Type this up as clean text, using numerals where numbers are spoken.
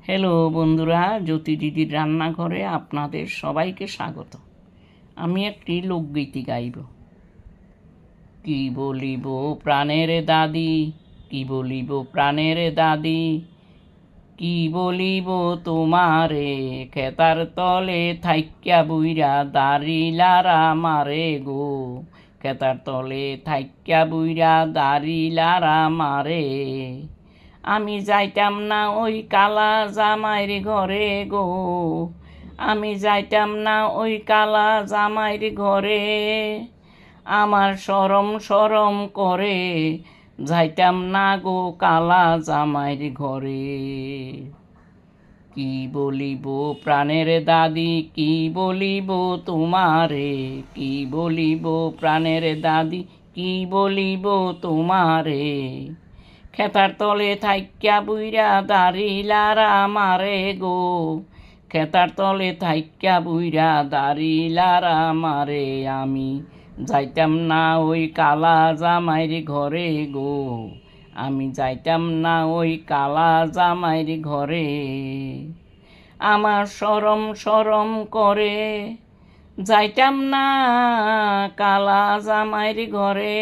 Hello বন্ধুরা, জ্যোতি দিদির রান্নাঘরে আপনাদের সবাইকে স্বাগত। আমি একটি লোকগীতি গাইব। কি বলিব প্রাণের দাদি, কি বলিব প্রাণের দাদি, কি বলিব তোমারে, খেতার তলে থাইক্যা বুইরা দাঁড়িলারা মারে গো, খেতার তলে থাইক্যা বুইরা দাঁড়িলারা মারে। আমি যাইতাম না ওই কালা জামাইর ঘরে গো, আমি যাইতাম না ওই কালা জামাইর ঘরে, আমার শরম শরম করে যাইতাম না গো কালা জামাইর ঘরে। কি বলিব প্রাণের দাদি, কি বলিব তোমারে, কি বলিব প্রাণের দাদি, কি বলিব তোমারে, খেতার তলে থাইক্যা বুইরা দাঁড়িলারা মারে গো, খেতার তলে থাইক্যা বুইরা দাঁড়িলারা মারে। আমি যাইতাম না ওই কালা জামাইর ঘরে গো, আমি যাইতাম না ওই কালা জামাইর ঘরে, আমার শরম শরম করে যাইতাম না কালা জামাইর ঘরে।